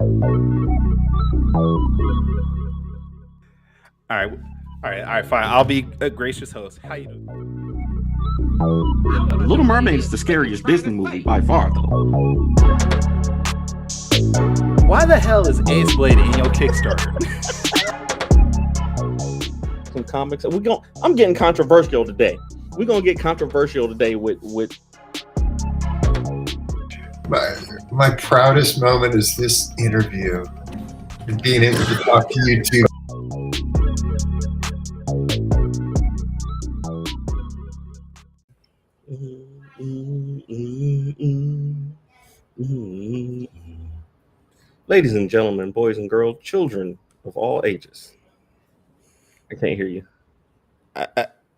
All right, fine. I'll be a gracious host. How you doing? Little Mermaid is the scariest Disney movie by far, though. Why the hell is Ace Blade in your Kickstarter? Some comics. I'm getting controversial today. We're gonna get controversial today with my proudest moment is this interview and being able to talk to you two. Ladies and gentlemen, boys and girls, children of all ages. I can't hear you.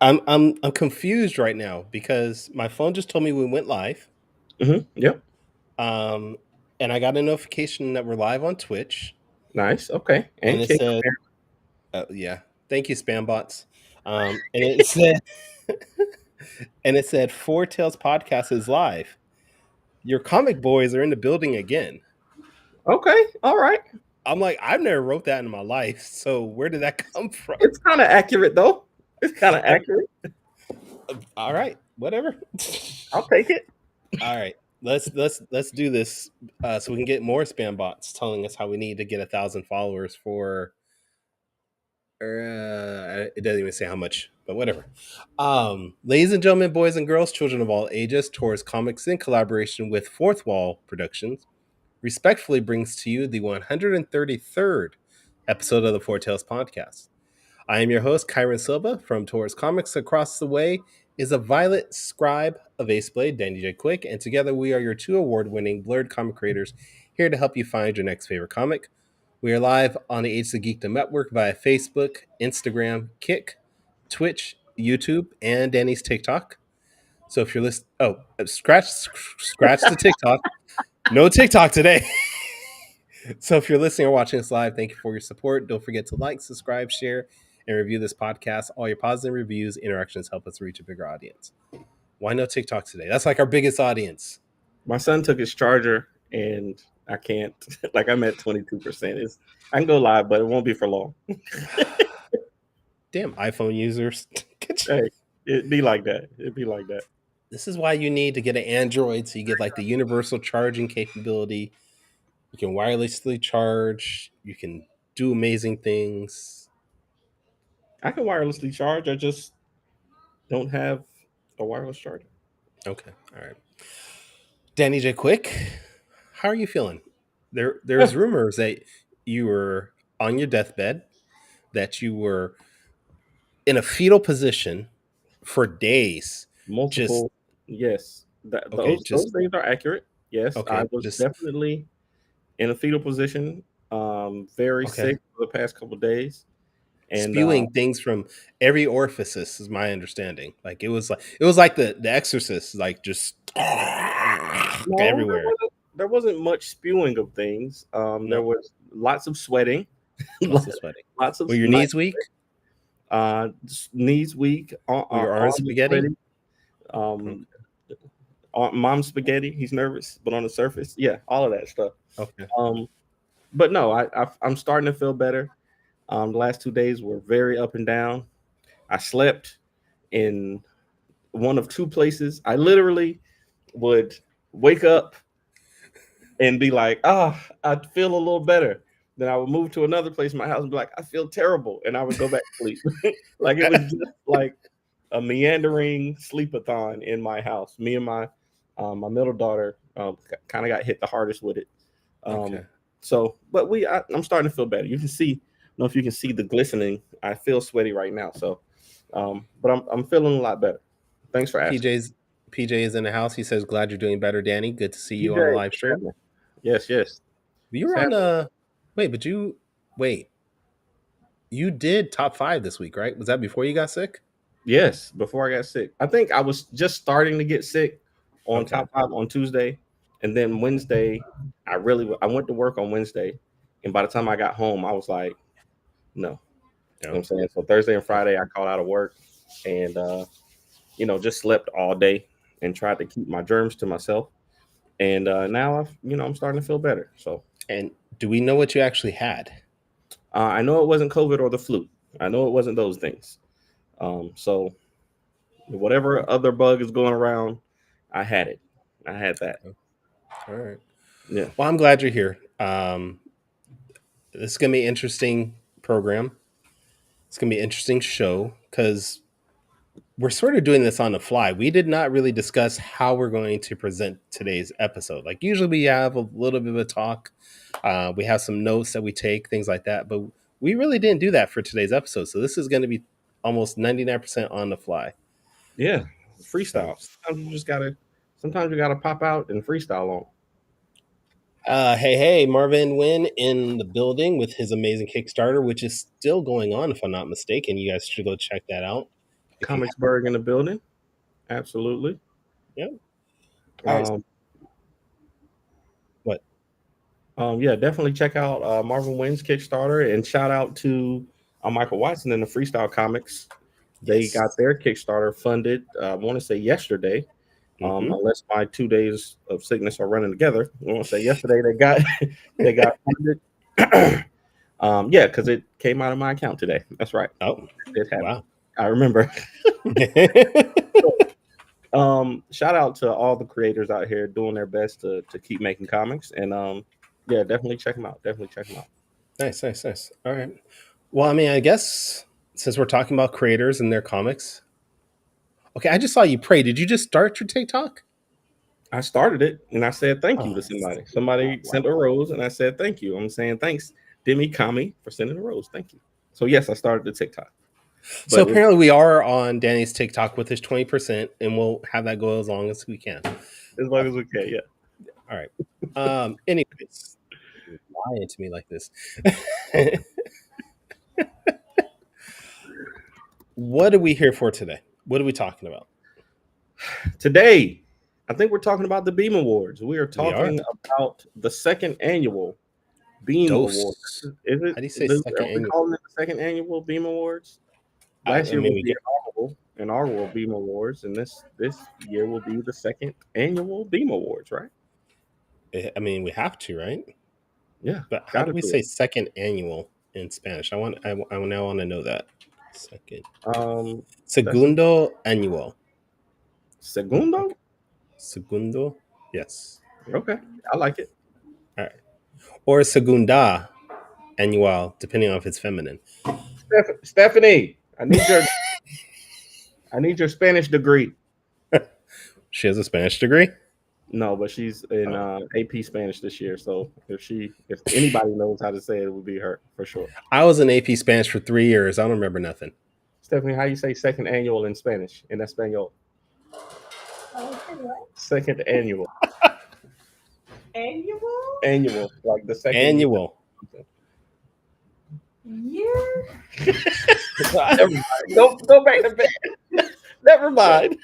I'm confused right now because my phone just told me we went live. Yep. And I got a notification that we're live on Twitch. Nice. Okay. And it said, yeah, thank you, spam bots. And it said, Four Tales Podcast is live. Your comic boys are in the building again. Okay. All right. I'm like, I've never wrote that in my life. So where did that come from? It's kind of accurate, though. It's kind of accurate. All right. Whatever. I'll take it. All right. Let's do this so we can get more spam bots telling us how we need to get 1,000 followers for. It doesn't even say how much, but whatever. Ladies and gentlemen, boys and girls, children of all ages, Taurus Comics in collaboration with Fourth Wall Productions respectfully brings to you the 133rd episode of the Four Tales Podcast. I am your host, Kyrun Silva from Taurus Comics. Across the way is a violet scribe of Ace Blade, Danny J. Quick, and together we are your two award-winning blurred comic creators here to help you find your next favorite comic. We are live on the Age of Geekdom Network via Facebook, Instagram, Kick, Twitch, YouTube, and Danny's TikTok. So if you're listening, scratch the TikTok. No TikTok today. So if you're listening or watching us live, thank you for your support. Don't forget to like, subscribe, share, and review this podcast. All your positive reviews, interactions help us reach a bigger audience. Why no TikTok today? That's like our biggest audience. My son took his charger and I can't. Like, I'm at 22%. I can go live, but it won't be for long. Damn iPhone users. Hey, it'd be like that. This is why you need to get an Android, so you get like the universal charging capability. You can wirelessly charge. You can do amazing things. I can wirelessly charge. I just don't have a wireless charger. Okay. All right. Danny J. Quick, how are you feeling? There's rumors that you were on your deathbed, that you were in a fetal position for days. Multiple. Yes. Those things are accurate. Yes. Okay, I was definitely in a fetal position, very sick for the past couple of days. And spewing things from every orifice is my understanding. Like it was like the Exorcist, like just everywhere. There wasn't much spewing of things. There was lots of sweating. Lots of sweating. Were your knees weak? Knees weak. Your arms spaghetti? Mom's spaghetti. He's nervous, but on the surface, yeah, all of that stuff. Okay. But no, I'm starting to feel better. The last 2 days were very up and down. I slept in one of two places. I literally would wake up and be like, I feel a little better. Then I would move to another place in my house and be like, I feel terrible. And I would go back to sleep. Like it was just like a meandering sleepathon in my house. Me and my middle daughter kind of got hit the hardest with it. So, but I'm starting to feel better. You can see, I don't know if you can see the glistening. I feel sweaty right now. So, but I'm feeling a lot better. Thanks for asking. PJ is in the house. He says, glad you're doing better, Danny. Good to see you on the live stream. Yes. You were on you did top 5 this week, right? Was that before you got sick? Yes, before I got sick. I think I was just starting to get sick on top 5 on Tuesday. And then Wednesday, I went to work on Wednesday. And by the time I got home, I was like, no. You know what I'm saying? So Thursday and Friday, I called out of work and, just slept all day and tried to keep my germs to myself. and now I'm starting to feel better. So And do we know what you actually had? I know it wasn't COVID or the flu. I know it wasn't those things. So whatever other bug is going around, I had it. I had that. All right. Yeah. Well, I'm glad you're here. This is gonna be an interesting program. It's gonna be an interesting show because we're sort of doing this on the fly. We did not really discuss how we're going to present today's episode. Like usually, we have a little bit of a talk. We have some notes that we take, things like that. But we really didn't do that for today's episode. So this is going to be almost 99% on the fly. Yeah. So, Freestyle. Sometimes you gotta pop out and freestyle on. hey, Marvin Wynn in the building with his amazing Kickstarter, which is still going on, if I'm not mistaken. You guys should go check that out. If you, Comicsburg in the building. Absolutely. yeah. All right. Um, What? yeah, definitely check out Marvin Wynn's Kickstarter, and shout out to Michael Watson and the Freestyle Comics. They Yes. got their Kickstarter funded. I want to say yesterday, Mm-hmm. unless my 2 days of sickness are running together. I want to say yesterday they got they got funded. Yeah, because it came out of my account today. That's right. Oh, It happened. wow. I remember. Shout out to all the creators out here doing their best to keep making comics, and yeah, definitely check them out. Definitely check them out. Nice, nice, nice. All right. Well, I mean, I guess since we're talking about creators and their comics, okay, I just saw you pray. Did you just start your TikTok? I started it and I said thank you Oh, to somebody. Somebody sent a rose and I said thank you. I'm saying thanks, Demi Kami, for sending a rose. Thank you. So yes, I started the TikTok, so but apparently we are on Danny's TikTok with his 20%, and we'll have that go as long as we can. as long as we can, yeah. All right. Anyways, lying to me like this. What are we here for today? What are we talking about? Today, I think we're talking about the B.E.A.M Awards. We are We are talking about the second annual B.E.A.M Awards. Dose. Is it? How do you say second Are we annual? calling it the second annual B.E.A.M Awards? I Last year mean, was we the get. inaugural B.E.A.M Awards, and this year will be the second annual B.E.A.M Awards, right? I mean, we have to, right? Yeah, But how do gotta we do say second annual in Spanish? I now want to know that. Second. it. That's a Segundo annual. Okay. segundo. Segundo. Yes. Okay, I like it. All right. Or segunda annual, depending on if it's feminine. Stephanie, I need your Spanish degree. She has a Spanish degree. No, but she's in Oh. AP Spanish this year. So if anybody knows how to say it, it would be her for sure. I was in AP Spanish for 3 years. I don't remember nothing. Stephanie, how you say second annual in Spanish? In Espanol, second annual, Annual? annual, like the second year. Annual. Year? Never mind. Go back to bed. Never mind.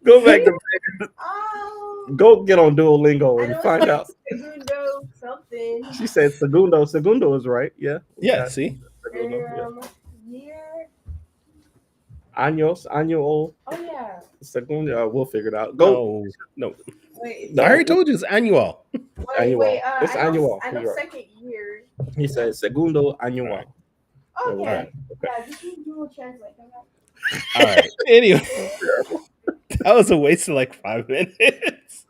Go back to bed. Oh, Go get on Duolingo I and know find it's out. segundo something. She said segundo. Segundo is right. Yeah. we Yeah, got see? segundo, yeah. Year? Años, año, Oh, yeah. segundo. We'll figure it out. Go. No. Wait, No. I already told you it's annual. Annual. It's I know, annual. I know You're right. second year. He said segundo año. Right. Oh, Yeah, yeah. right. Okay. Yeah, just use Google Translate. Okay. All right. Anyway, that was a waste of like 5 minutes.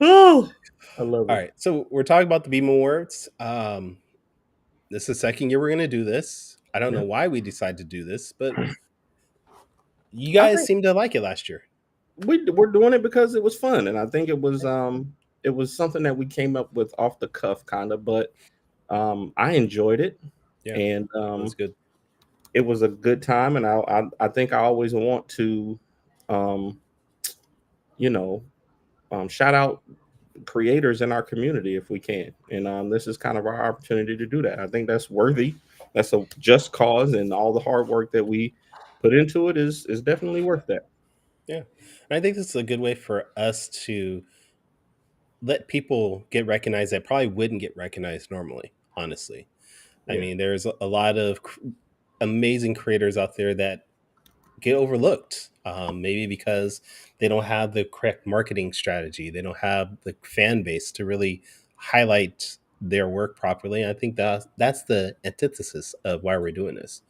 Oh, I love All it. right. So we're talking about the B.E.A.M Awards. This is the second year we're going to do this. I don't know Yeah. why we decided to do this, but you I guys think seemed to like it last year. we're doing it because it was fun, and I think it was something that we came up with off the cuff, kind of, but I enjoyed it, Yeah, and it was good. it was a good time, and I think I always want to, um, you know, shout out creators in our community if we can, and this is kind of our opportunity to do that. I think that's worthy. That's a just cause, and all the hard work that we put into it is definitely worth that. Yeah. And I think this is a good way for us to let people get recognized that probably wouldn't get recognized normally, honestly. I Yeah, mean, there's a lot of amazing creators out there that get overlooked. Maybe because they don't have the correct marketing strategy, they don't have the fan base to really highlight their work properly. I think that's the antithesis of why we're doing this.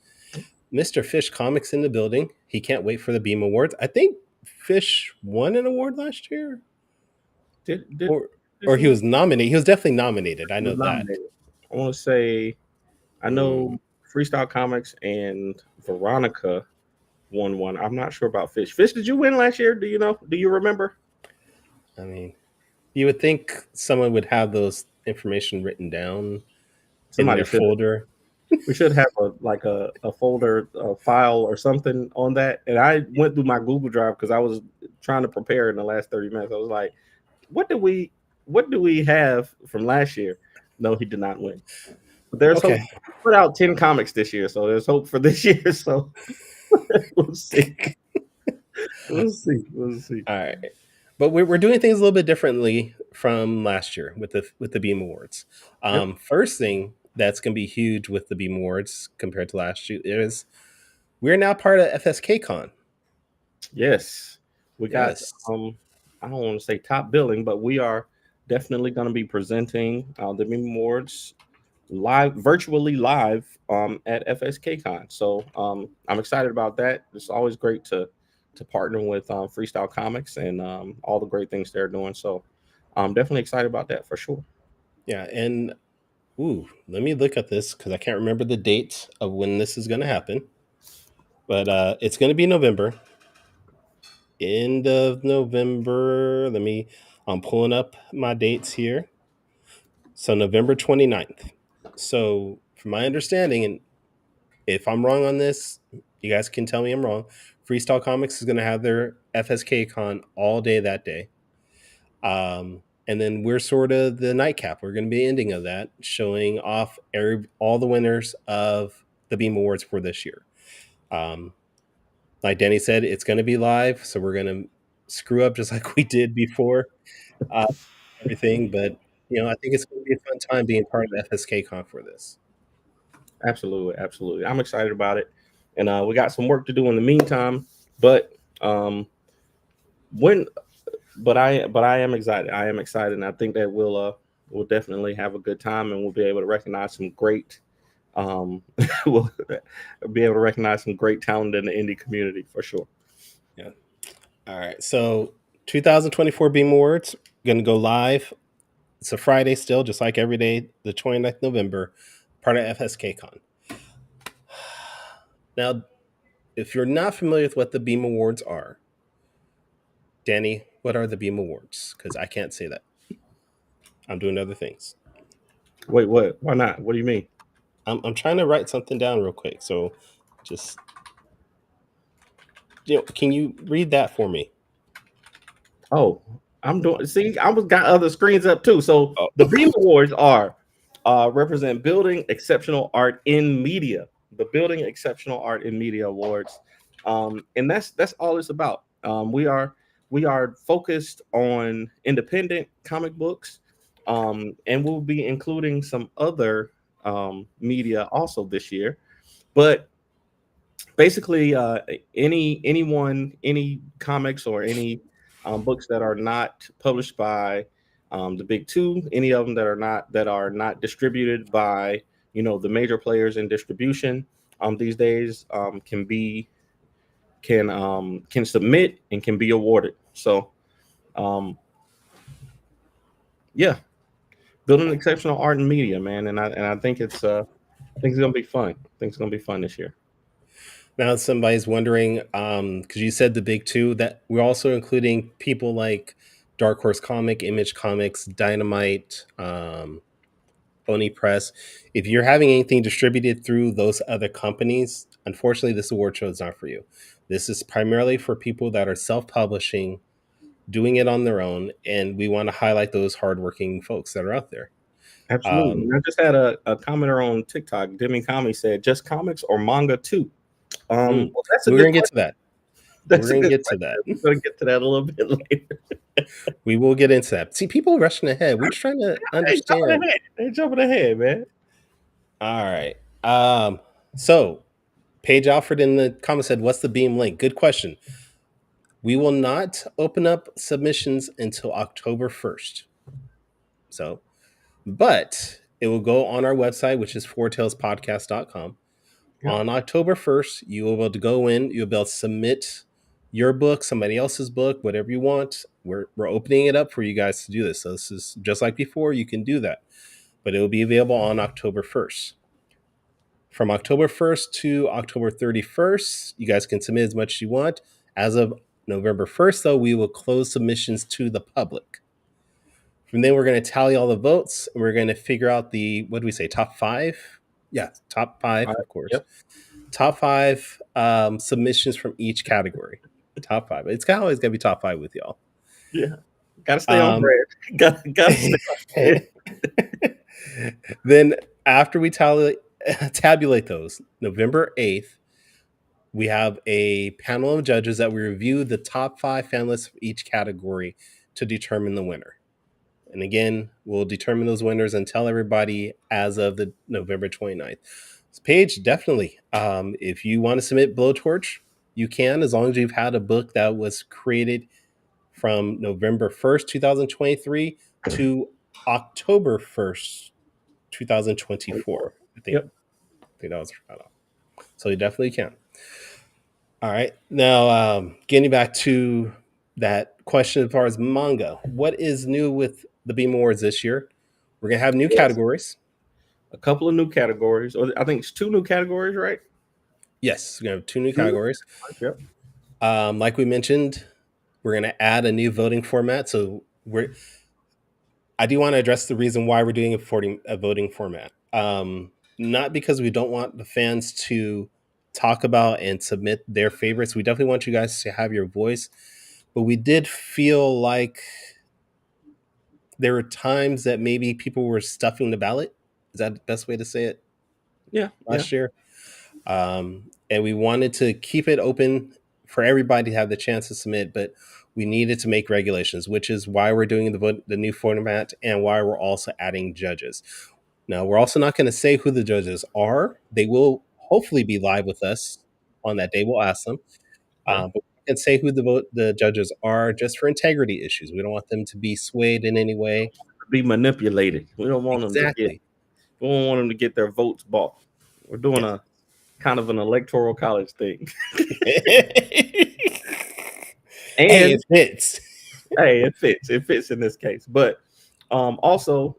Mr. Fish Comics in the building. He can't wait for the Beam Awards. I think Fish won an award last year, Did or Fish he win? was nominated. He was definitely nominated. I He know was that. nominated. I want to say I Mm, know Freestyle Comics and Veronica won one. I'm not sure about Fish. Fish, did you win last year? Do you know? Do you remember? I mean, you would think someone would have those information written down in Somebody their should. folder. We should have a folder, a file, or something on that. And I went through my Google Drive because I was trying to prepare in the last 30 minutes. I was like, what do we have from last year? No, he did not win. But there's hope. Okay. He put out 10 comics this year, so there's hope for this year. So we'll see. We'll see. We'll see. All right. But we're doing things a little bit differently from last year with the Beam Awards. Yep. First thing that's going to be huge with the Beam Awards compared to last year is we're now part of FSK Con. Yes. We got Yes. I don't want to say top billing, but we are definitely going to be presenting the Meme Awards virtually live at FSKCon. So I'm excited about that. It's always great to partner with Freestyle Comics and all the great things they're doing. So I'm definitely excited about that for sure. Yeah. And let me look at this because I can't remember the date of when this is going to happen. But it's going to be November, end of November. I'm pulling up my dates here. So November 29th. So from my understanding, and if I'm wrong on this, you guys can tell me I'm wrong. Freestyle Comics is going to have their FSK Con all day that day. And then we're sort of the nightcap. We're going to be the ending of that, showing off all the winners of the Beam Awards for this year. Like Danny said, it's going to be live, so we're going to screw up just like we did before uh, everything. But I think it's going to be a fun time being part of FSK Con for this. Absolutely, absolutely. I'm excited about it, and we got some work to do in the meantime. But when but I am excited. I am excited, and I think that we'll definitely have a good time, and we'll be able to recognize some great we'll be able to recognize some great talent in the indie community for sure. Yeah. All right. So 2024 Beam Awards going to go live. It's a Friday still, just like every day, the 29th November, part of FSK Con. Now, if you're not familiar with what the Beam Awards are, Danny, what are the Beam Awards? Because I can't say that. I'm doing other things. Wait, what? Why not? What do you mean? I'm trying to write something down real quick. So just, can you read that for me? Oh, I'm doing. See, I was got other screens up too. So Oh, the Beam Awards are represent building exceptional art in media. The Building Exceptional Art in Media Awards, and that's all it's about. We are focused on independent comic books, and we'll be including some other media also this year. But basically, any comics or any books that are not published by the big two, any of them that are not distributed by the major players in distribution these days can submit and can be awarded. So um, yeah, building exceptional art and media, man, and I think it's gonna be fun. I think it's gonna be fun this year. now somebody's wondering, because you said the big two, that we're also including people like Dark Horse Comic, Image Comics, Dynamite, Oni Press. If you're having anything distributed through those other companies, unfortunately, this award show is not for you. This is primarily for people that are self-publishing, doing it on their own, and we want to highlight those hardworking folks that are out there. Absolutely. Um, And I just had a commenter on TikTok. Demi Kami said, "Just comics or manga too?" Well, that's a we're good gonna get to question. that. We're That's a gonna good get to that. question. We're going to get to that a little bit later. We will get into that. See, people rushing ahead. We're just trying to Hey, jumping understand. ahead. Hey, jumping ahead, man. All right. So Paige Alfred in the comments said, "What's the Beam link?" Good question. We will not open up submissions until October 1st. So, but it will go on our website, which is fourtailspodcast.com. Yeah. On October 1st, you will be able to go in, you'll be able to submit your book, somebody else's book, whatever you want. We're opening it up for you guys to do this. So this is just like before, you can do that. But it will be available on October 1st. From October 1st to October 31st, you guys can submit as much as you want. As of November 1st, though, we will close submissions to the public. From then, we're going to tally all the votes. And we're going to figure out the, what do we say, top five? Yeah, top five, of course. Yep. Top five submissions from each category. Top five. It's always got to be top five with y'all. Yeah. Gotta stay on brand. Gotta stay on brand. Then after we tabulate those, November 8th, we have a panel of judges that we review the top five finalists for each category to determine the winner. And again, we'll determine those winners and tell everybody as of the November 29th. So Paige, definitely. If you want to submit Blowtorch, you can, as long as you've had a book that was created from November 1st, 2023 to October 1st, 2024. I think that was right off. So you definitely can. All right. Now, getting back to that question as far as manga, what is new with the B.E.A.M Awards this year? We're going to have new categories. A couple of new categories. Or I think it's 2 new categories, right? Yes, we're going to have 2 new categories. Yep. Like we mentioned, we're going to add a new voting format. So I do want to address the reason why we're doing a voting format. Not because we don't want the fans to talk about and submit their favorites. We definitely want you guys to have your voice. But we did feel like there were times that maybe people were stuffing the ballot. Is that the best way to say it? Yeah. Last year. And we wanted to keep it open for everybody to have the chance to submit, but we needed to make regulations, which is why we're doing the new format and why we're also adding judges. Now, we're also not going to say who the judges are. They will hopefully be live with us on that day. We'll ask them. But we can say who the judges are just for integrity issues. We don't want them to be swayed in any way. Be manipulated. We don't want them to get. We don't want them to get their votes bought. We're doing a kind of an electoral college thing. And hey, it fits. It fits in this case. But also,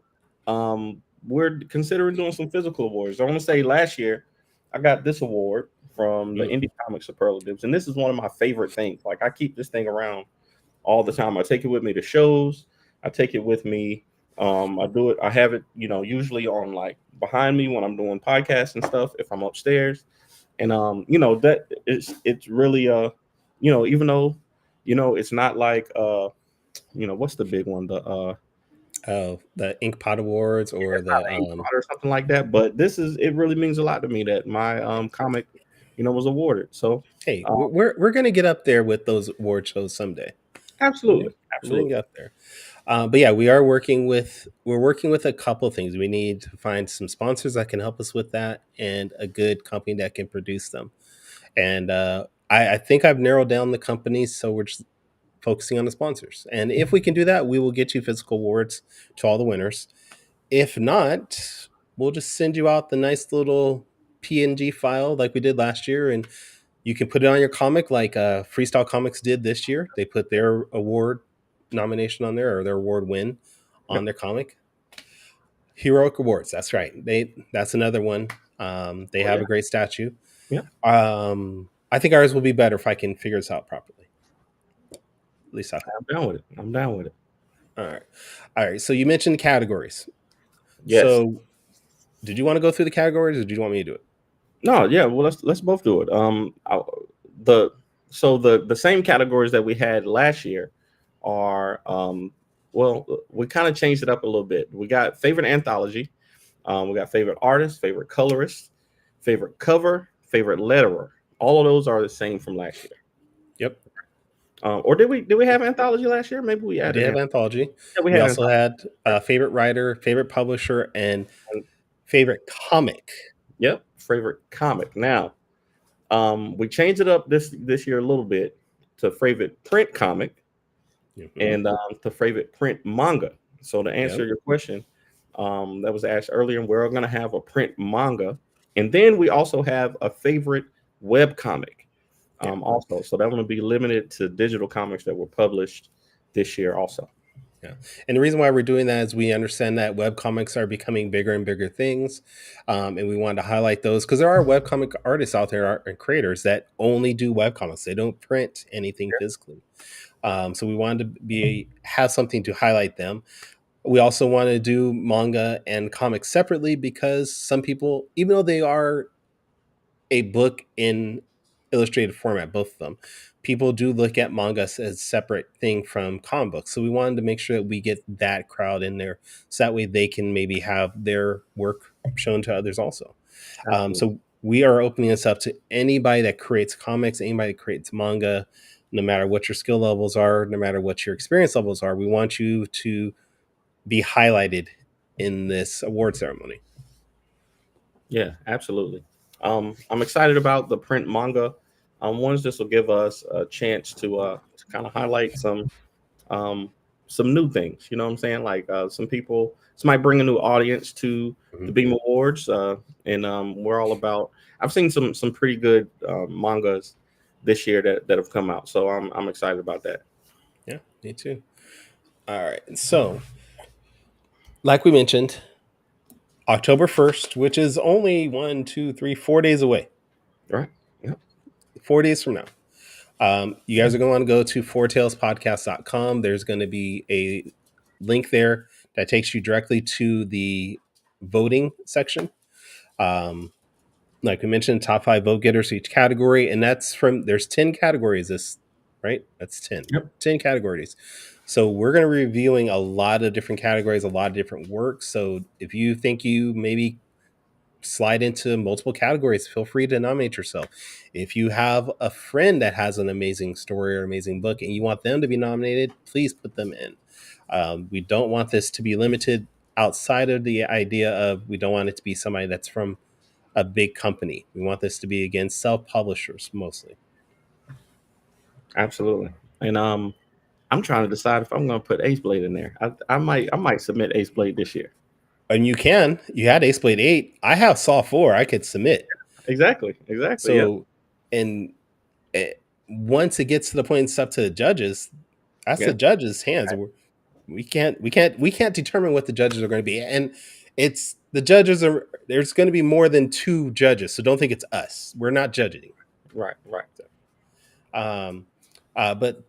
we're considering doing some physical awards. I want to say last year I got this award from the Indie Comic Superlatives, and this is one of my favorite things. Like, I keep this thing around all the time. I take it with me to shows. I take it with me. I do it. I have it, usually on like behind me when I'm doing podcasts and stuff. If I'm upstairs, and that it's really even though it's not like what's the big one, the Ink Pot Awards or or something like that. But it really means a lot to me that my comic was awarded. So hey, we're gonna get up there with those award shows someday. Absolutely. We're gonna get up there. But yeah, we're working with a couple of things. We need to find some sponsors that can help us with that, and a good company that can produce them. And I think I've narrowed down the companies, so we're just focusing on the sponsors. And if we can do that, we will get you physical awards to all the winners. If not, we'll just send you out the nice little PNG file like we did last year, and you can put it on your comic like Freestyle Comics did this year. They put their award nomination on there, or their award win on their comic. Heroic Awards, that's right. That's another one. They have a great statue. Yeah. I think ours will be better if I can figure this out properly. At least I'm down with it. I'm down with it. All right. So you mentioned categories. Yes. So did you want to go through the categories, or do you want me to do it? No, yeah. Well, let's both do it. The same categories that we had last year are we kind of changed it up a little bit. We got favorite anthology, we got favorite artist, favorite colorist, favorite cover, favorite letterer. All of those are the same from last year. Yep. Or did we have anthology last year? Maybe we added. We did have anthology. Yeah, we also had favorite writer, favorite publisher, and favorite comic. Yep, favorite comic. Now, We changed it up this year a little bit to favorite print comic Mhm. and to favorite print manga. So to answer Yep. your question, that was asked earlier, we're going to have a print manga, and then we also have a favorite web comic, Yeah. also. So that will be limited to digital comics that were published this year, also. Yeah. And the reason why we're doing that is we understand that web comics are becoming bigger and bigger things. And we wanted to highlight those because there are web comic artists out there and creators that only do web comics. They don't print anything physically. So we wanted to have something to highlight them. We also want to do manga and comics separately because some people, even though they are a book in illustrated format, both of them, people do look at manga as a separate thing from comic books. So we wanted to make sure that we get that crowd in there, so that way they can maybe have their work shown to others also. Absolutely. So we are opening this up to anybody that creates comics, anybody that creates manga, no matter what your skill levels are, no matter what your experience levels are. We want you to be highlighted in this award ceremony. Yeah, absolutely. I'm excited about the print manga. Ones this will give us a chance to kind of highlight um, some new things. You know what I'm saying? Like some people, this might bring a new audience to the Mhm. B.E.A.M Awards, and we're all about. I've seen some pretty good mangas this year that have come out, so I'm excited about that. Yeah, me too. All right. So, like we mentioned, October 1st, which is only 4 days away, Right? Yeah. 4 days from now. You guys are going to want to go to fourtailspodcast.com. There's going to be a link there that takes you directly to the voting section. Um, like we mentioned, top 5 vote getters each category, and there's 10 categories. Right? That's 10. Yep. 10 categories. So we're going to be reviewing a lot of different categories, a lot of different works. So if you think you maybe slide into multiple categories, feel free to nominate yourself. If you have a friend that has an amazing story or amazing book and you want them to be nominated, please put them in. We don't want this to be limited outside of the idea of, we don't want it to be somebody that's from a big company. We want this to be, again, self-publishers mostly. Absolutely. And I'm trying to decide if I'm going to put Ace Blade in there. I might submit Ace Blade this year. And you had Ace Blade 8. I have Saw 4 I could submit. Exactly. Exactly. Yeah. So, and once it gets to the point it's up to the judges, that's Yeah. the judges' hands. We can't determine what the judges are going to be, and it's the judges are. There's going to be more than 2 judges, so don't think it's us. We're not judging. Right. Right. Um, but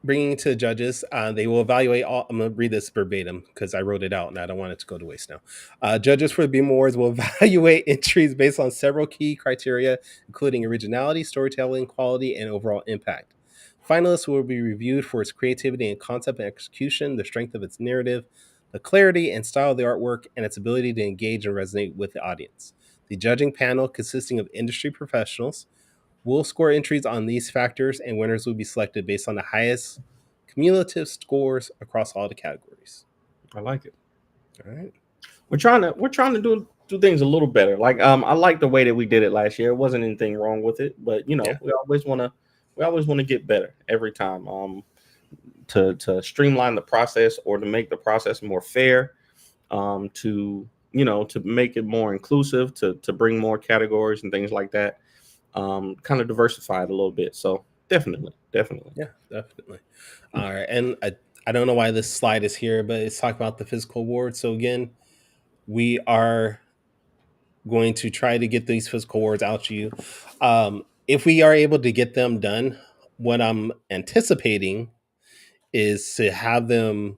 bringing it to the judges, they will evaluate all. I'm going to read this verbatim because I wrote it out and I don't want it to go to waste now. Judges for the B.E.A.M Awards will evaluate entries based on several key criteria, including originality, storytelling, quality, and overall impact. Finalists will be reviewed for its creativity and concept and execution, the strength of its narrative, the clarity and style of the artwork, and its ability to engage and resonate with the audience. The judging panel, consisting of industry professionals, will score entries on these factors, and winners will be selected based on the highest cumulative scores across all the categories. I like it. All right. We're trying to do things a little better. Like I like the way that we did it last year. It wasn't anything wrong with it, but Yeah. we always want to get better every time. To streamline the process or to make the process more fair. To make it more inclusive, to bring more categories and things like that. Kind of diversify it a little bit. So definitely. Yeah, definitely. All right. And I don't know why this slide is here, but it's talking about the physical awards. So again, we are going to try to get these physical awards out to you. If we are able to get them done, what I'm anticipating is to have them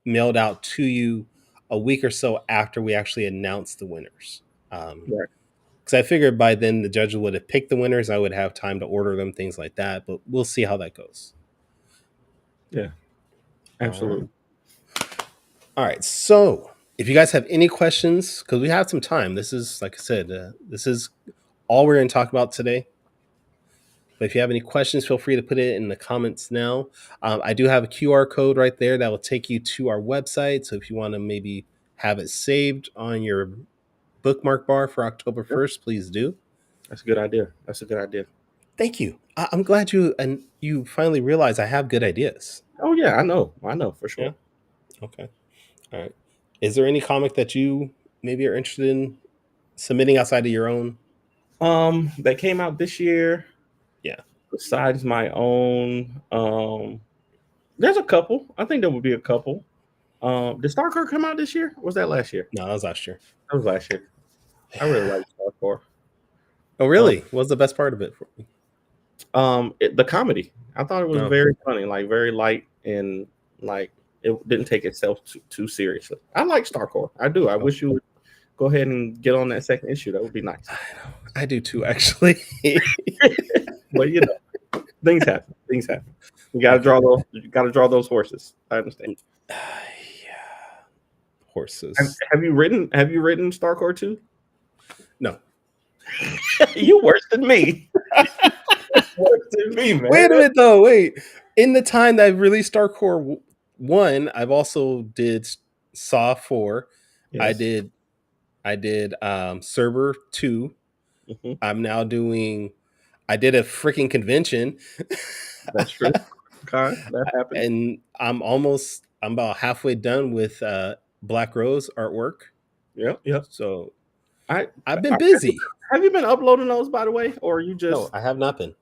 mailed out to you a week or so after we actually announce the winners. Right. Because I figured by then the judges would have picked the winners. I would have time to order them, things like that. But we'll see how that goes. Yeah. All right. Absolutely. All right. So if you guys have any questions, because we have some time, this is, like I said, this is all we're going to talk about today. But if you have any questions, feel free to put it in the comments now. I do have a QR code right there that will take you to our website. So if you want to maybe have it saved on your bookmark bar for October Yep. 1st, please do. That's a good idea. That's a good idea. Thank you. I'm glad you finally realize I have good ideas. Oh yeah, I know. I know for Yeah. sure. Okay. All right. Is there any comic that you maybe are interested in submitting outside of your own? That came out this year. Yeah. Besides my own, there's a couple. I think there would be a couple. Did Starcore come out this year? Or was that last year? No, that was last year. That was last year. I really like Starcore. Oh, really? What was the best part of it for me? The comedy. I thought it was No. very funny, like very light and like it didn't take itself too seriously. I like Starcore. I do. I wish you would go ahead and get on that second issue. That would be nice. I do too, actually. But you know, things happen. Things happen. You gotta draw those. You gotta draw those horses. I understand. Yeah. Horses. Have you written Starcore 2? No. You worse than me. Worse than me, man. Wait a minute, though. Wait. In the time that I released Starcore 1, I've also did Saw 4. Yes. I did Server 2. Mhm. I'm now doing. I did a freaking convention. That's true. Okay, that happened. And I'm about halfway done with Black Rose artwork. Yep. So I've been busy. Have you been uploading those, by the way, or you just? No, I have not been.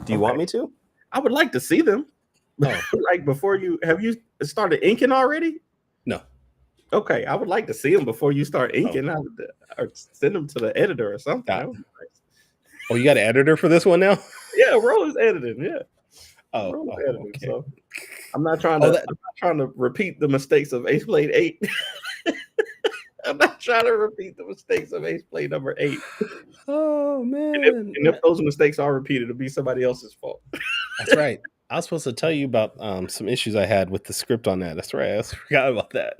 Do you want me to? I would like to see them. Oh. Like before you have you started inking already? No. Okay, I would like to see them before you start inking. I would, or send them to the editor or something. That would be nice. Oh, you got an editor for this one now? Yeah, Ro is editing. Yeah. Okay. So I'm not trying to repeat the mistakes of Ace Blade 8. I'm not trying to repeat the mistakes of Ace Blade number 8. Oh man! And if those mistakes are repeated, it'll be somebody else's fault. That's right. I was supposed to tell you about some issues I had with the script on that. That's right. I forgot about that.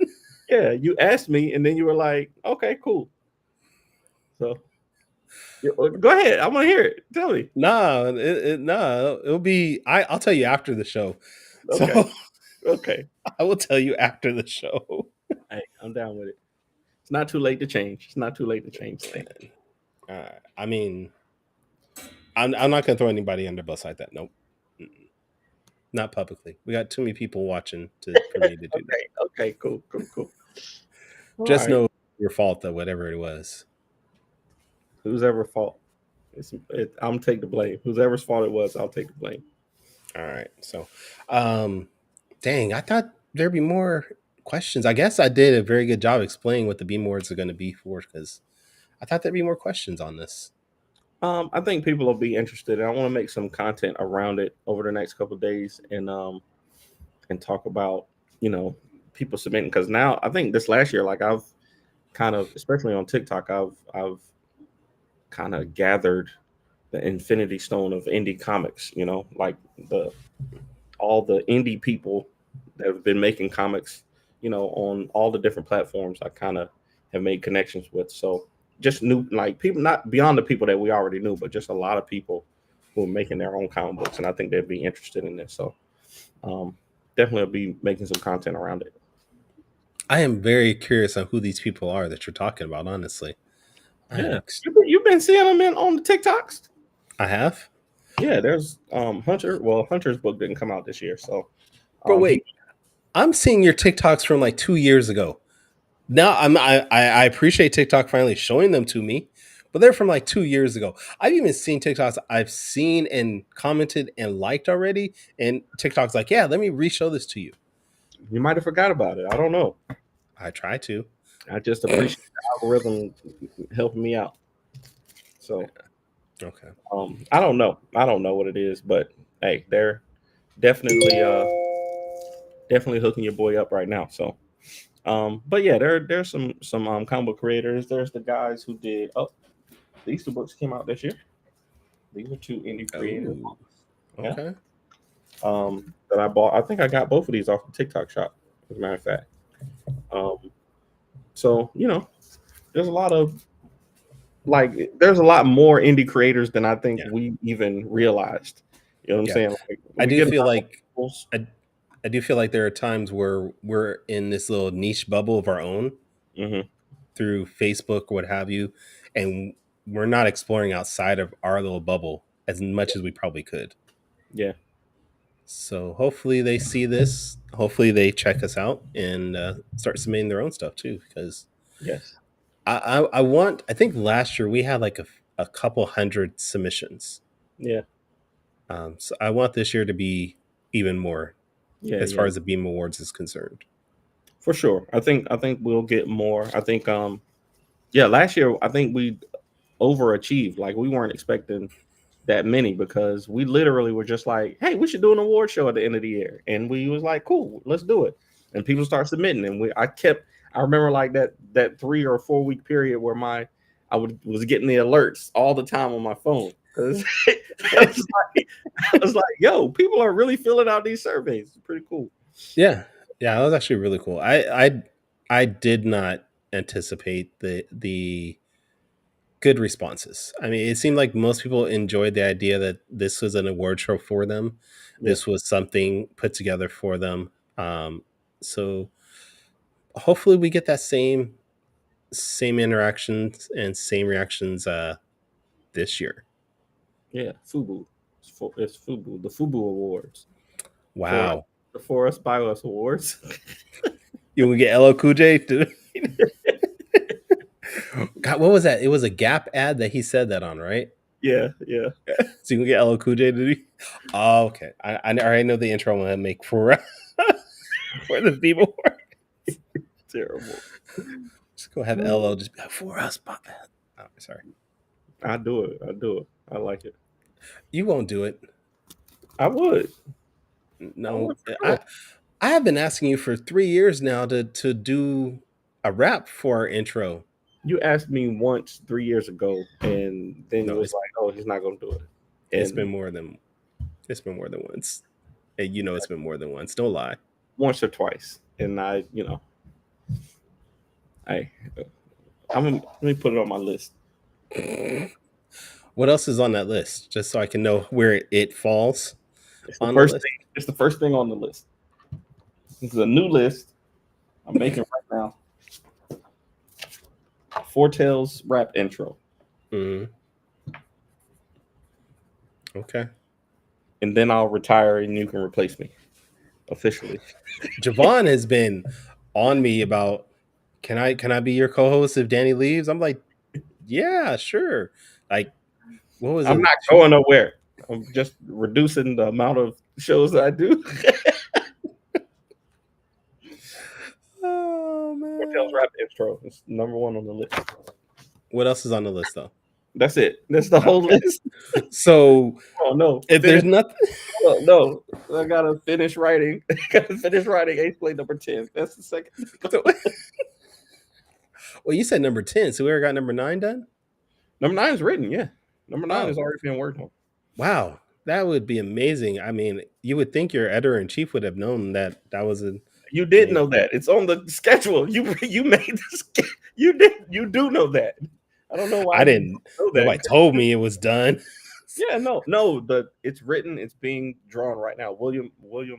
Yeah, you asked me, and then you were like, "Okay, cool." So go ahead. I want to hear it. Tell me. No, it'll be. I'll tell you after the show. Okay. So okay. I will tell you after the show. Hey, I'm down with it. It's not too late to change. It's not too late to change things. I mean, I'm not gonna throw anybody under the bus like that. Nope. Not publicly. We got too many people watching for me to do that. Okay, cool. Just know your fault though, whatever it was. Who's ever fault? I'm take the blame. Whoever's fault it was, I'll take the blame. All right. So, dang, I thought there'd be more questions. I guess I did a very good job explaining what the B.E.A.M Awards are going to be for, because I thought there'd be more questions on this. I think people will be interested. I want to make some content around it over the next couple of days and talk about people submitting, because now I think this last year, like I've kind of, especially on TikTok, I've kind of gathered the infinity stone of indie comics, like all the indie people that have been making comics, on all the different platforms. I kind of have made connections with. So just new, like people, not beyond the people that we already knew, but just a lot of people who are making their own comic books. And I think they'd be interested in this. So definitely I'll be making some content around it. I am very curious on who these people are that you're talking about, honestly. Yeah. You've been seeing them on the TikToks? I have. Yeah, there's Hunter. Well, Hunter's book didn't come out this year, so. But wait, I'm seeing your TikToks from like 2 years ago. Now I appreciate TikTok finally showing them to me, but they're from like 2 years ago. I've even seen TikToks I've seen and commented and liked already, and TikTok's like, yeah, let me re-show this to you. You might have forgot about it. I don't know. I try to. I just appreciate the algorithm helping me out. So, okay. I don't know. I don't know what it is, but hey, they're definitely hooking your boy up right now. So, but yeah, there's some comic book creators. There's the guys who did. Oh, these two books came out this year. These are two indie creators. Okay. That I bought. I think I got both of these off the TikTok shop, as a matter of fact. So there's a lot more indie creators than I think we even realized. You know what I'm saying? Like, I do feel like there are times where we're in this little niche bubble of our own through Facebook or what have you, and we're not exploring outside of our little bubble as much as we probably could. Yeah. So hopefully they see this. Hopefully they check us out and start submitting their own stuff too. Because Yes. I want. I think last year we had like a couple hundred submissions. Yeah. So I want this year to be even more Yeah. as Yeah. far as the B.E.A.M Awards is concerned. For sure. I think we'll get more. I think yeah, last year I think we overachieved. Like we weren't expecting that many because we literally were just like, hey, we should do an award show at the end of the year. And we was like, cool, let's do it. And people start submitting. And I remember like that 3 or 4 week period where was getting the alerts all the time on my phone. Because I was like, yo, people are really filling out these surveys. It's pretty cool. Yeah, that was actually really cool. I did not anticipate the good responses. I mean, it seemed like most people enjoyed the idea that this was an award show for them. Yeah. This was something put together for them. So hopefully we get that same interactions and same reactions this year. Yeah, FUBU. It's FUBU, the FUBU Awards. Wow. For us, by us awards. You will get LL Cool J to God, what was that? It was a Gap ad that he said that on, right? Yeah. So you can get LL Cool J to do. Oh, okay. I already know the intro I'm gonna make for for the people. Terrible. Just go have LL just be like, for us. Oh, sorry. I do it. I like it. You won't do it. I would. No. I have been asking you for 3 years now to do a rap for our intro. You asked me once 3 years ago, and then No, you was like, "Oh, he's not going to do it." And it's been more than once. And you know it's been more than once. Don't lie. once or twice, and let me put it on my list. What else is on that list? Just so I can know where it falls. It's the first thing on the list. This is a new list I'm making right now. Fortel's rap intro. Mm-hmm. Okay. And then I'll retire and you can replace me officially. Javon has been on me about can I be your co-host if Danny leaves? I'm like, yeah, sure. Like, what was I'm it? not going nowhere. I'm just reducing the amount of shows that I do. Oh man. Fortel's rap intro is number 1 on the list. What else is on the list though? That's it. That's the whole list. So Oh no. if there's nothing Oh, no. I gotta finish writing. Ace Play number 10. That's the second. Well, you said number 10, so we already got number 9 done? Number 9 is written, yeah. Number 9 is already being worked on. Wow. That would be amazing. I mean, you would think your editor in chief would have known that was a. You did know that. It's on the schedule. You made this. You do know that. I don't know why I didn't know that. Nobody told me it was done. Yeah, no. It's written. It's being drawn right now. William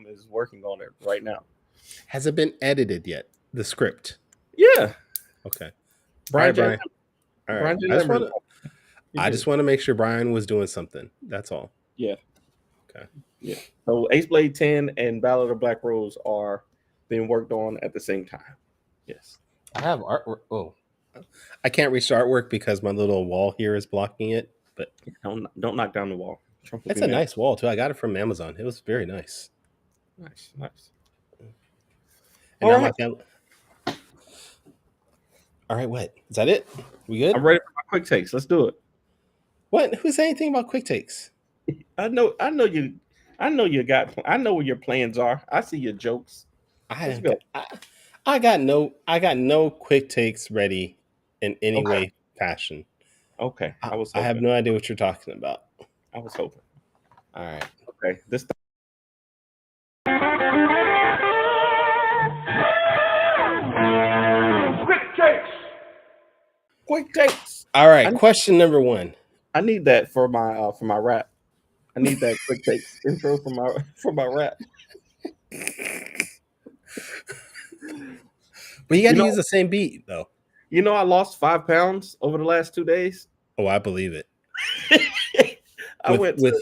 is working on it right now. Has it been edited yet? The script. Yeah. Okay. Brian. All right. Brian I just want to make sure Brian was doing something. That's all. Yeah. Okay. Yeah. So Ace Blade 10 and Ballad of Black Rose are being worked on at the same time. Yes. I have artwork. Oh, I can't reach the artwork because my little wall here is blocking it. But don't knock down the wall. It's a nice wall too. I got it from Amazon. It was very nice. Nice. And now my family. All right, what? Is that it? We good? I'm ready for my quick takes. Let's do it. What? Who said anything about quick takes? I know where your plans are. I see your jokes. I got no quick takes ready in any way, fashion. Okay. I have no idea what you're talking about. I was hoping. All right. Okay. Quick takes. All right. Question number 1. I need that for my rap. I need that quick takes intro for my rap. But you got to use the same beat though. You know, I lost 5 pounds over the last 2 days. Oh, I believe it. I went With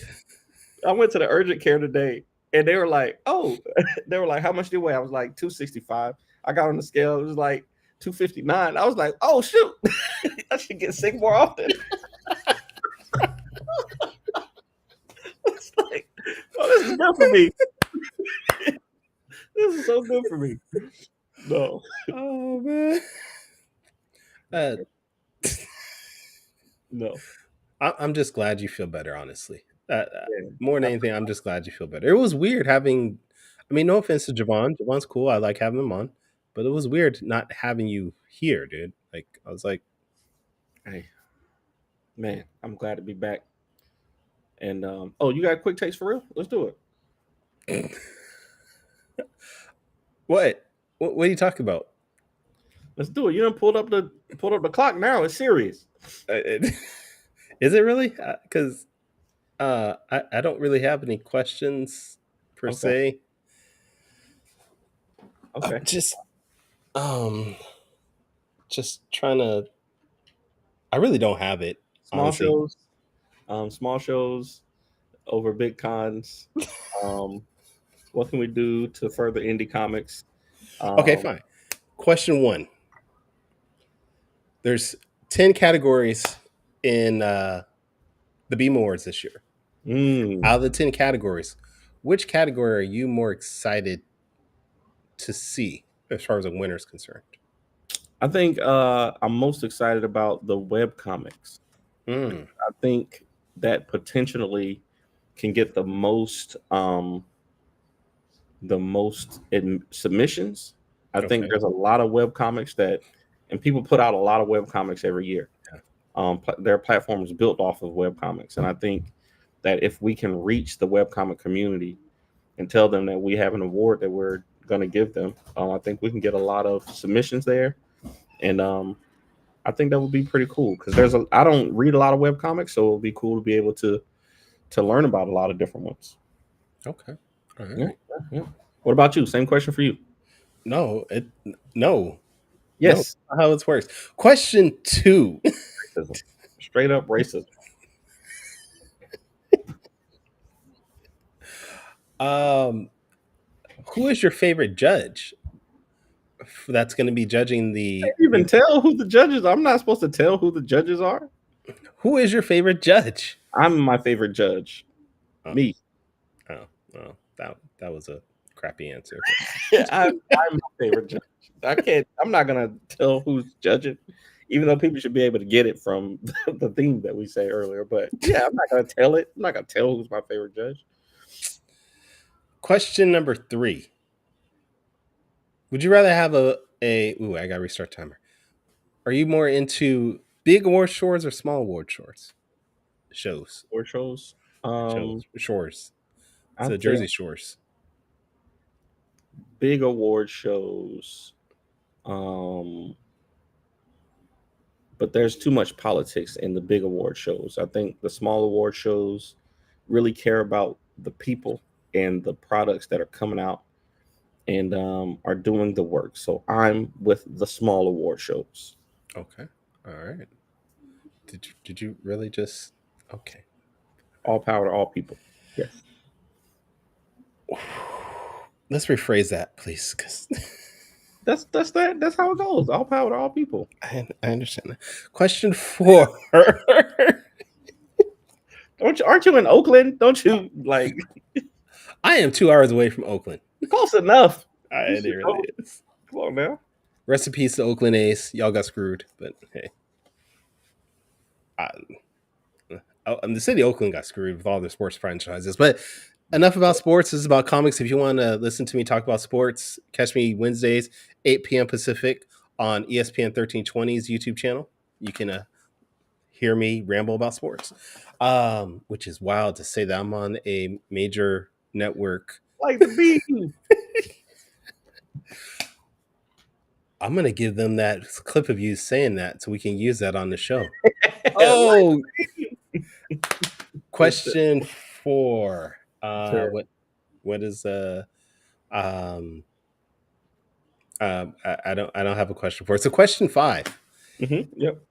to the urgent care today, and they were like, "Oh," they were like, "How much do you weigh?" I was like, 265. I got on the scale. It was like 259. I was like, "Oh shoot, I should get sick more often." It's like, oh, this is good for me. This is so good for me. No, oh man, uh, no. I'm just glad you feel better. Honestly, Yeah. more than anything, I'm just glad you feel better. It was weird having. I mean, no offense to Javon. Javon's cool. I like having him on, but it was weird not having you here, dude. Like I was like, Hey, man, I'm glad to be back. And oh, you got quick takes for real? Let's do it. what? What are you talking about? Let's do it. You done pulled up the clock now. It's serious. Is it really? Because I don't really have any questions per Okay. se. Okay. Um just trying to. I really don't have it, Small honestly. shows. Small shows over big cons. Um, what can we do to further indie comics? Okay, Um, fine. Question one. There's 10 categories in the B.E.A.M Awards this year. mm, Out of the 10 categories, which category are you more excited to see as far as a winner is concerned? I think I'm most excited about the web comics. Mm, I think that potentially can get the most submissions. I think okay. there's a lot of web comics and people put out a lot of web comics every year. Their platform is built off of web comics, and I think that if we can reach the web comic community and tell them that we have an award that we're going to give them, I think we can get a lot of submissions there, and I think that would be pretty cool because I don't read a lot of web comics, so it would be cool to be able to learn about a lot of different ones. Okay. All Yeah, right. yeah. What about you? Same question for you. No, no, no, Yes, not how this works. Question two. racism, straight up racism. um, who is your favorite judge that's going to be judging I the? can't even tell who the judges are. I'm not supposed to tell who the judges are. Who is your favorite judge? I'm my favorite judge. Oh, Me. oh, well, that was a crappy answer. I'm my favorite judge. I'm not gonna tell who's judging, even though people should be able to get it from the theme that we say earlier. But yeah, I'm not gonna tell it. I'm not gonna tell who's my favorite judge. Question number three. Would you rather have a? Ooh, I got to restart timer. Are you more into big award shores or small award shores? Shows, Or shows. shores. It's I the think Jersey Shores. big award shows. Um, but there's too much politics in the big award shows. I think the small award shows really care about the people and the products that are coming out and are doing the work. So I'm with the small award shows. Okay. All right. Did you really just? Okay. All power to all people. Yes. Let's rephrase that, please, because That's how it goes. All power to all people. I understand that. Question four. Aren't you in Oakland? Don't you like I am 2 hours away from Oakland. close enough? You It should really know. is. Come on now. Rest in peace to Oakland A's. Y'all got screwed, but hey, I, the city of Oakland got screwed with all their sports franchises. But enough about sports. This is about comics. If you want to listen to me talk about sports, catch me Wednesdays, 8 p.m. Pacific on ESPN 1320's YouTube channel. You can hear me ramble about sports, which is wild to say that I'm on a major network. Like the bee. I'm going to give them that clip of you saying that so we can use that on the show. Like Oh, the bee. question four. Sure. What is I don't have a question for it. So question five. Yep.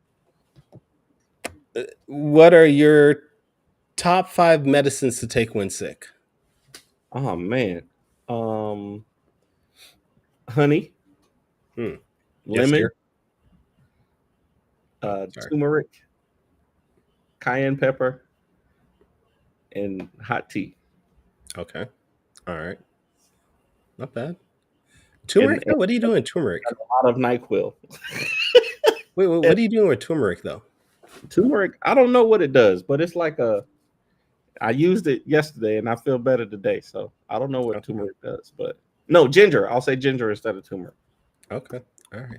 What are your top 5 medicines to take when sick? Oh man. Um, honey, Hmm. Yes, lemon, dear. Oh, sorry. turmeric, cayenne pepper, and hot tea. Okay. All right. Not bad. And, Turmeric though? What are you doing with turmeric? a lot of NyQuil. Wait, And what are you doing with turmeric though? turmeric, I don't know what it does, but it's like a. I used it yesterday and I feel better today. So I don't know what Okay. turmeric does, but no ginger. I'll say ginger instead of turmeric. Okay. All right.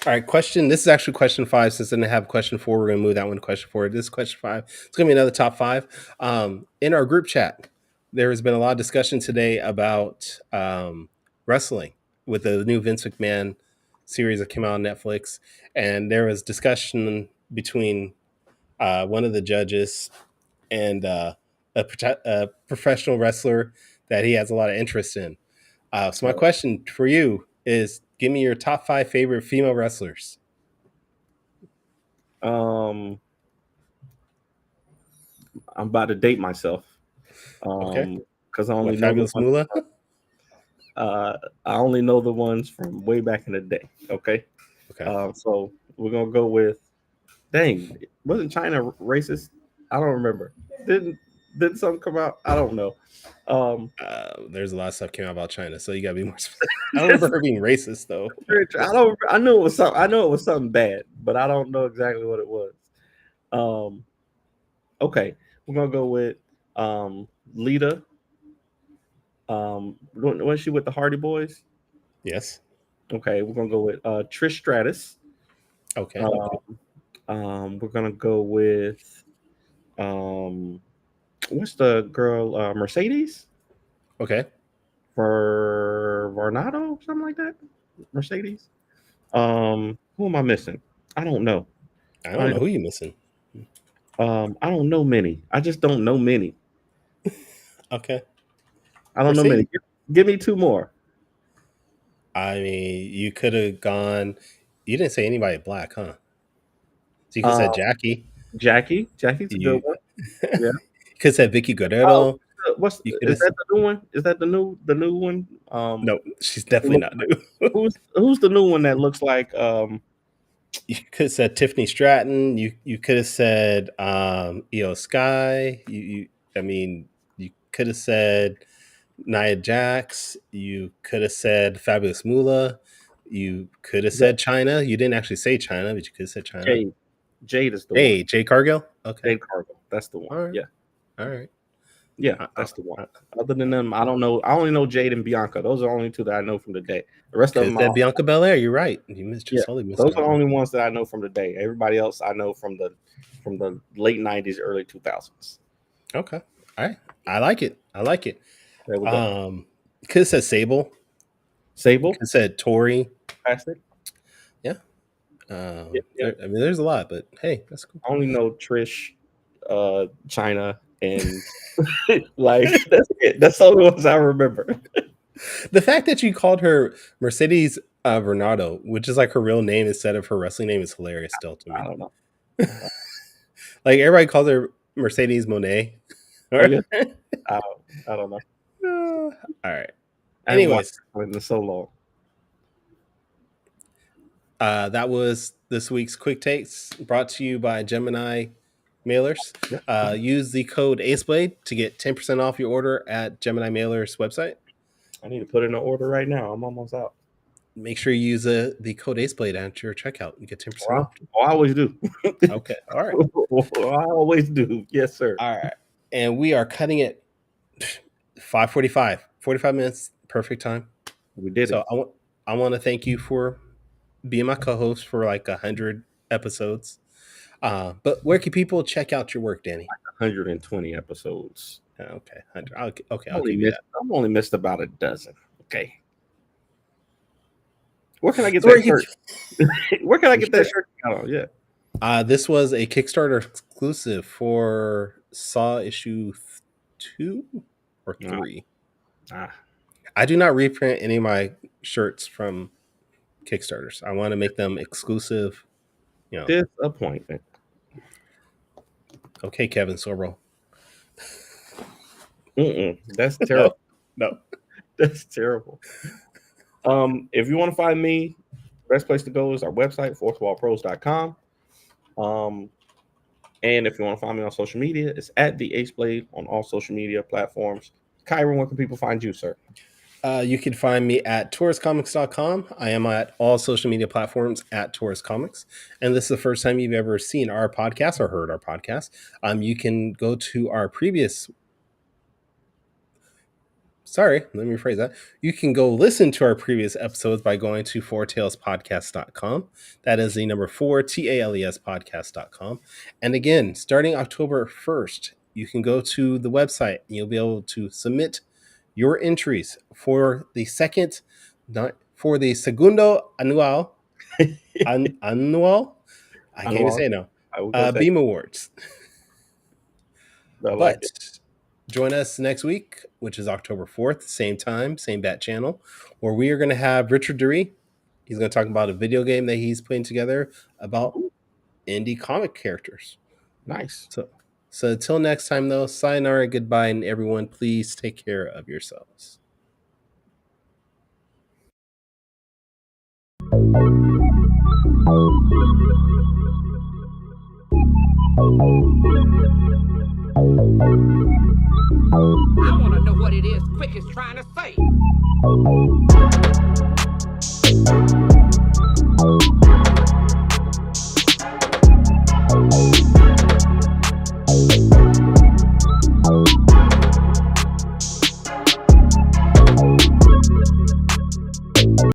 All right. Question. This is actually question 5. Since I didn't have question 4, we're gonna move that one to question 4. This is question 5. It's gonna be another top 5. In our group chat, there has been a lot of discussion today about wrestling with the new Vince McMahon series that came out on Netflix, and there was discussion between one of the judges and a professional wrestler that he has a lot of interest in. So my question for you is: give me your top 5 favorite female wrestlers. Um, I'm about to date myself. Okay. Because I only What, know the Fabulous ones. Moolah? I only know the ones from way back in the day. Okay. Okay. So we're gonna go with. Dang, wasn't China racist? I don't remember. Didn't something come out? I don't know. Um, There's a lot of stuff came out about China, so you gotta be more specific. I don't remember her being racist though. I don't. I knew it was something. I know it was something bad, but I don't know exactly what it was. Um, okay, we're gonna go with Lita. Was she with the Hardy Boys? Yes. Okay, we're gonna go with Trish Stratus. Okay. Um, we're gonna go with what's the girl Mercedes Okay. for Varnado, something like that. Mercedes. Who am I missing? I don't know. I I don't know who you missing. I don't know many. I just don't know many. Okay. I don't know many. Mercedes. Give me two more. I mean, you could have gone. You didn't say anybody black, huh? So you could have Uh, said Jackie. Jackie. Jackie's a good You one. could Yeah. have said Vicky Oh, Guerrero. what's You could is have. that the new one? Is that the new one? No, she's Who definitely looks not like, new. who's the new one that looks like You could have said Tiffany Stratton. You could have said Io Sky. I mean, you could have said Nia Jax. You could have said Fabulous Moolah. You could have said China. You didn't actually say China, but you could have said China. Jade. Jade is the one. Hey, Jay Cargill. Okay. Jade Cargill. That's the one. All right. Yeah. All right. Yeah, I, I, that's the one. Other than them, I don't know. I only know Jade and Bianca. Those are the only two that I know from the day. The rest of could have them, said Bianca Belair. You're right. You yeah, just totally missed those out are the on. only ones that I know from the day. Everybody else I know from the late '90s, early 2000s. Okay. All right. I like it. I like it. There we go. Could have said Sable. Could Sable, have said Tori. plastic. Yeah. Yep, yep. I mean, there's a lot, but hey, that's cool. I only know Trish, China, and like that's it. That's the only ones I remember. The fact that you called her Mercedes Bernardo, which is like her real name instead of her wrestling name, is hilarious still to I me. don't know. Like everybody calls her Mercedes Monet. Oh All yeah, I don't know. right. I haven't watched Anyways, it in so long. that was this week's Quick Takes brought to you by Gemini Mailers. Yep. Use the code AceBlade to get 10% off your order at Gemini Mailers website. I need to put in an order right now. I'm almost out. Make sure you use the code AceBlade at your checkout and get 10% off. Oh, I always do. Okay. All right. I always do. Yes, sir. All right. And we are cutting it 5:45. 45 minutes, perfect time. We did So it. I want to thank you for being my co-host for like 100 episodes. But where can people check out your work, Danny? 120 episodes. Okay, 100. I'll give you that. I've only missed about a dozen. Okay. Where can I get So where that you shirt? Where can I get that shirt? shirt? Oh, yeah. This was a Kickstarter exclusive for Saw issue 2 or 3. Ah, I do not reprint any of my shirts from Kickstarters. I want to make them exclusive. disappointment. Okay, Kevin Sorbo. That's terrible. No. That's terrible. If you want to find me, best place to go is our website, fourthwallpros.com. And if you want to find me on social media, it's at the Ace Blade on all social media platforms. Kyrun, where can people find you, sir? You can find me at touristcomics.com. I am at all social media platforms at Tourist Comics. And this is the first time you've ever seen our podcast or heard our podcast. You can go to our previous. Sorry, let me rephrase that. You can go listen to our previous episodes by going to fourtalespodcast.com. That is the number 4, TALES podcast.com. And again, starting October 1st, you can go to the website and you'll be able to submit your entries for the segundo annual. Annual? I can't even say it now. B.E.A.M Awards. But join us next week, which is October 4th, same time, same bat channel, where we are going to have Richard Dury. He's going to talk about a video game that he's putting together about indie comic characters. Nice. So until next time, though, sayonara, goodbye, and everyone, please take care of yourselves. I want to know what it is Quick is trying to say.